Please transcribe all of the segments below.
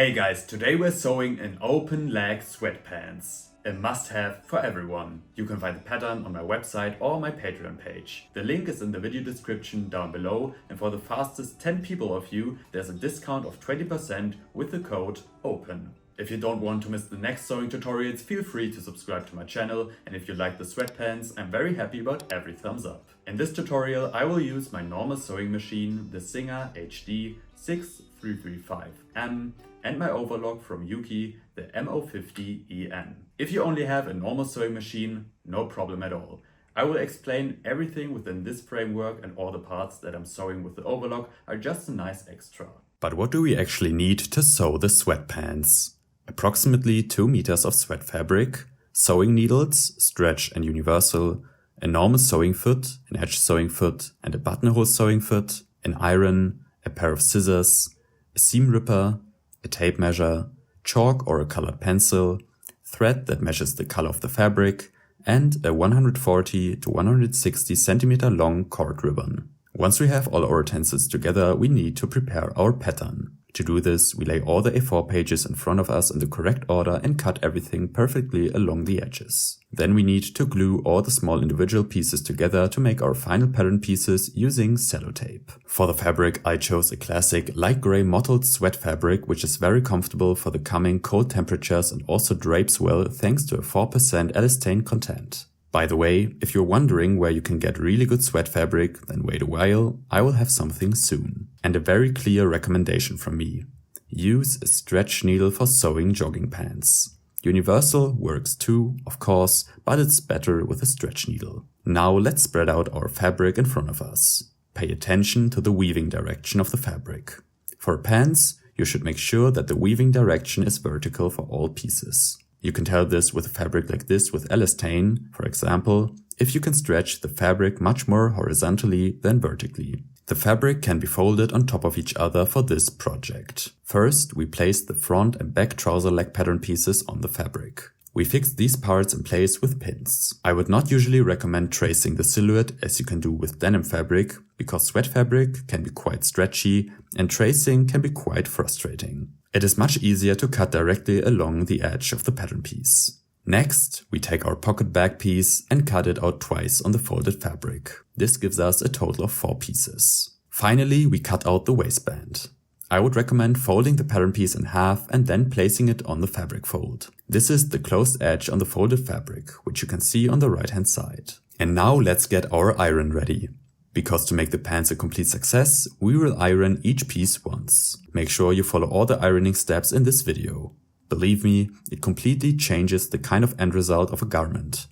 Hey guys, today we're sewing an open leg sweatpants. A must-have for everyone. You can find the pattern on my website or my Patreon page. The link is in the video description down below, and for the fastest 10 people of you, there's a discount of 20% with the code OPEN. If you don't want to miss the next sewing tutorials, feel free to subscribe to my channel, and if you like the sweatpants, I'm very happy about every thumbs up. In this tutorial, I will use my normal sewing machine, the Singer HD 6335M, and my overlock from Yuki, the MO50EN. If you only have a normal sewing machine, no problem at all. I will explain everything within this framework, and all the parts that I'm sewing with the overlock are just a nice extra. But what do we actually need to sew the sweatpants? Approximately 2 meters of sweat fabric, sewing needles, stretch and universal, a normal sewing foot, an edge sewing foot and a buttonhole sewing foot, an iron, a pair of scissors, a seam ripper, a tape measure, chalk or a colored pencil, thread that measures the color of the fabric, and a 140 to 160 centimeter long cord ribbon. Once we have all our utensils together, we need to prepare our pattern. To do this, we lay all the A4 pages in front of us in the correct order and cut everything perfectly along the edges. Then we need to glue all the small individual pieces together to make our final pattern pieces using sellotape. For the fabric, I chose a classic light gray mottled sweat fabric, which is very comfortable for the coming cold temperatures and also drapes well thanks to a 4% elastane content. By the way, if you're wondering where you can get really good sweat fabric, then wait a while, I will have something soon. And a very clear recommendation from me. Use a stretch needle for sewing jogging pants. Universal works too, of course, but it's better with a stretch needle. Now let's spread out our fabric in front of us. Pay attention to the weaving direction of the fabric. For pants, you should make sure that the weaving direction is vertical for all pieces. You can tell this with a fabric like this with elastane, for example, if you can stretch the fabric much more horizontally than vertically. The fabric can be folded on top of each other for this project. First, we place the front and back trouser leg pattern pieces on the fabric. We fix these parts in place with pins. I would not usually recommend tracing the silhouette as you can do with denim fabric, because sweat fabric can be quite stretchy and tracing can be quite frustrating. It is much easier to cut directly along the edge of the pattern piece. Next, we take our pocket bag piece and cut it out twice on the folded fabric. This gives us a total of 4 pieces. Finally, we cut out the waistband. I would recommend folding the pattern piece in half and then placing it on the fabric fold. This is the closed edge on the folded fabric, which you can see on the right hand side. And now let's get our iron ready. Because to make the pants a complete success, we will iron each piece once. Make sure you follow all the ironing steps in this video. Believe me, it completely changes the kind of end result of a garment.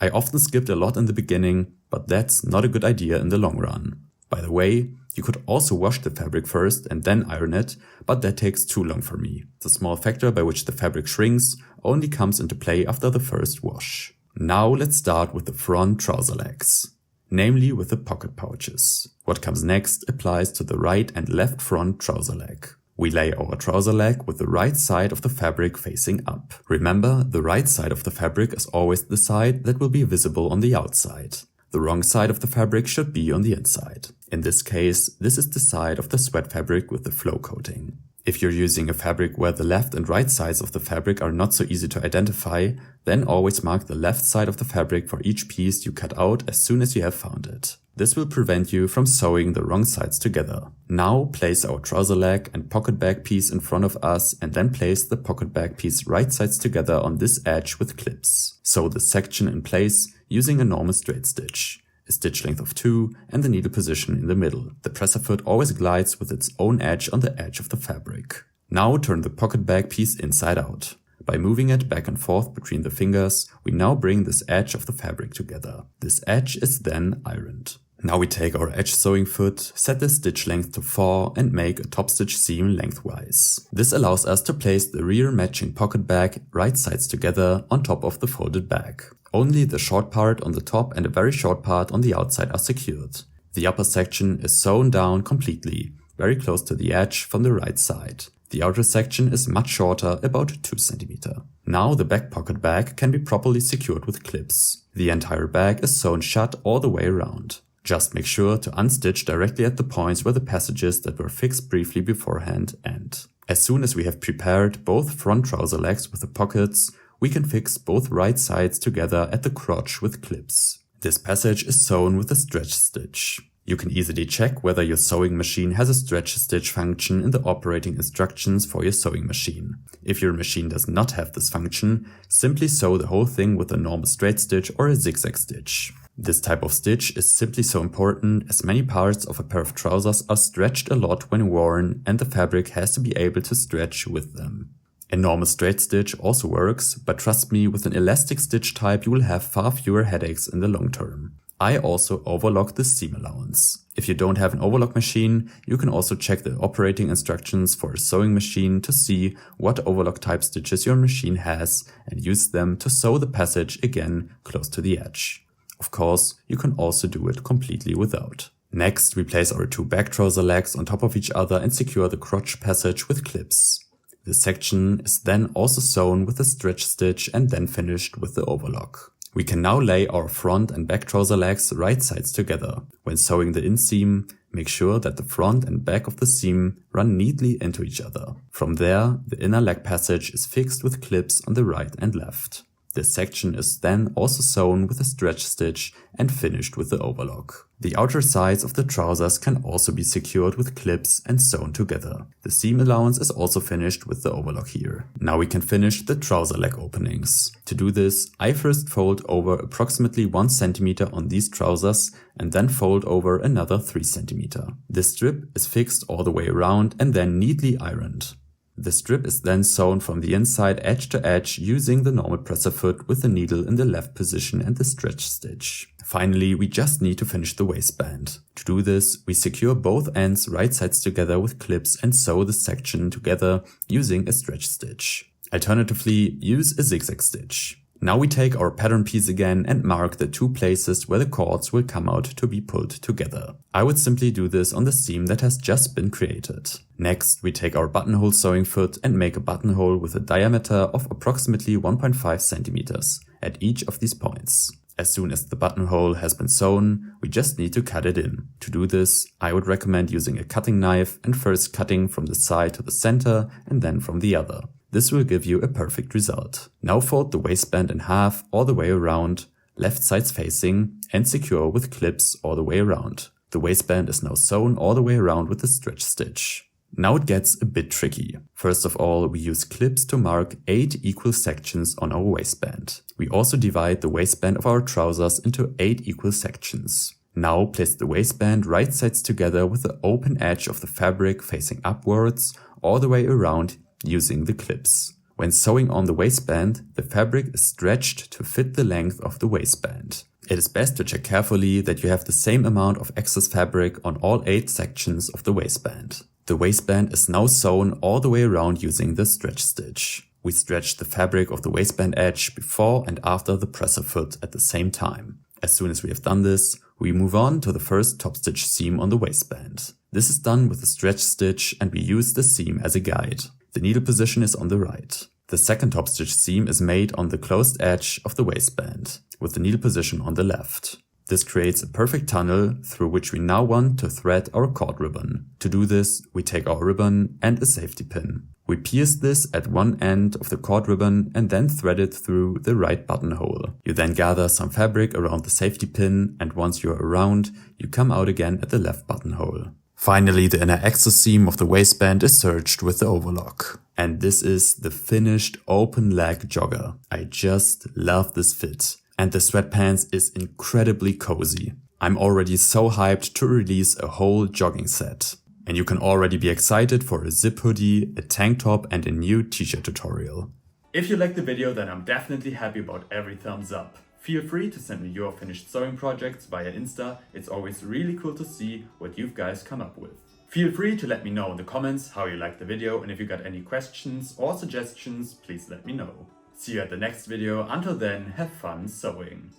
I often skipped a lot in the beginning, but that's not a good idea in the long run. By the way, you could also wash the fabric first and then iron it, but that takes too long for me. The small factor by which the fabric shrinks only comes into play after the first wash. Now let's start with the front trouser legs. Namely with the pocket pouches. What comes next applies to the right and left front trouser leg. We lay our trouser leg with the right side of the fabric facing up. Remember, the right side of the fabric is always the side that will be visible on the outside. The wrong side of the fabric should be on the inside. In this case, this is the side of the sweat fabric with the flow coating. If you're using a fabric where the left and right sides of the fabric are not so easy to identify, then always mark the left side of the fabric for each piece you cut out as soon as you have found it. This will prevent you from sewing the wrong sides together. Now place our trouser leg and pocket bag piece in front of us and then place the pocket bag piece right sides together on this edge with clips. Sew the section in place using a normal straight stitch. A stitch length of 2 and the needle position in the middle. The presser foot always glides with its own edge on the edge of the fabric. Now turn the pocket bag piece inside out. By moving it back and forth between the fingers, we now bring this edge of the fabric together. This edge is then ironed. Now we take our edge sewing foot, set the stitch length to 4 and make a top stitch seam lengthwise. This allows us to place the rear matching pocket bag right sides together on top of the folded bag. Only the short part on the top and a very short part on the outside are secured. The upper section is sewn down completely, very close to the edge from the right side. The outer section is much shorter, about 2 cm. Now the back pocket bag can be properly secured with clips. The entire bag is sewn shut all the way around. Just make sure to unstitch directly at the points where the passages that were fixed briefly beforehand end. As soon as we have prepared both front trouser legs with the pockets, we can fix both right sides together at the crotch with clips. This passage is sewn with a stretch stitch. You can easily check whether your sewing machine has a stretch stitch function in the operating instructions for your sewing machine. If your machine does not have this function, simply sew the whole thing with a normal straight stitch or a zigzag stitch. This type of stitch is simply so important as many parts of a pair of trousers are stretched a lot when worn and the fabric has to be able to stretch with them. A normal straight stitch also works, but trust me, with an elastic stitch type you will have far fewer headaches in the long term. I also overlock the seam allowance. If you don't have an overlock machine, you can also check the operating instructions for a sewing machine to see what overlock type stitches your machine has and use them to sew the passage again close to the edge. Of course, you can also do it completely without. Next, we place our two back trouser legs on top of each other and secure the crotch passage with clips. This section is then also sewn with a stretch stitch and then finished with the overlock. We can now lay our front and back trouser legs right sides together. When sewing the inseam, make sure that the front and back of the seam run neatly into each other. From there, the inner leg passage is fixed with clips on the right and left. This section is then also sewn with a stretch stitch and finished with the overlock. The outer sides of the trousers can also be secured with clips and sewn together. The seam allowance is also finished with the overlock here. Now we can finish the trouser leg openings. To do this, I first fold over approximately 1 cm on these trousers and then fold over another 3 cm. This strip is fixed all the way around and then neatly ironed. The strip is then sewn from the inside edge to edge using the normal presser foot with the needle in the left position and the stretch stitch. Finally, we just need to finish the waistband. To do this, we secure both ends right sides together with clips and sew the section together using a stretch stitch. Alternatively, use a zigzag stitch. Now we take our pattern piece again and mark the 2 places where the cords will come out to be pulled together. I would simply do this on the seam that has just been created. Next, we take our buttonhole sewing foot and make a buttonhole with a diameter of approximately 1.5 cm at each of these points. As soon as the buttonhole has been sewn, we just need to cut it in. To do this, I would recommend using a cutting knife and first cutting from the side to the center and then from the other. This will give you a perfect result. Now fold the waistband in half all the way around, left sides facing, and secure with clips all the way around. The waistband is now sewn all the way around with a stretch stitch. Now it gets a bit tricky. First of all, we use clips to mark 8 equal sections on our waistband. We also divide the waistband of our trousers into 8 equal sections. Now place the waistband right sides together with the open edge of the fabric facing upwards all the way around using the clips. When sewing on the waistband, the fabric is stretched to fit the length of the waistband. It is best to check carefully that you have the same amount of excess fabric on all 8 sections of the waistband. The waistband is now sewn all the way around using the stretch stitch. We stretch the fabric of the waistband edge before and after the presser foot at the same time. As soon as we have done this, we move on to the first top stitch seam on the waistband. This is done with a stretch stitch and we use the seam as a guide. The needle position is on the right. The second top stitch seam is made on the closed edge of the waistband, with the needle position on the left. This creates a perfect tunnel through which we now want to thread our cord ribbon. To do this, we take our ribbon and a safety pin. We pierce this at one end of the cord ribbon and then thread it through the right buttonhole. You then gather some fabric around the safety pin, and once you are around, you come out again at the left buttonhole. Finally, the inner excess seam of the waistband is serged with the overlock. And this is the finished open leg jogger. I just love this fit. And the sweatpants is incredibly cozy. I'm already so hyped to release a whole jogging set. And you can already be excited for a zip hoodie, a tank top and a new t-shirt tutorial. If you liked the video, then I'm definitely happy about every thumbs up. Feel free to send me your finished sewing projects via Insta. It's always really cool to see what you guys come up with. Feel free to let me know in the comments how you liked the video, and if you got any questions or suggestions, please let me know. See you at the next video. Until then, have fun sewing.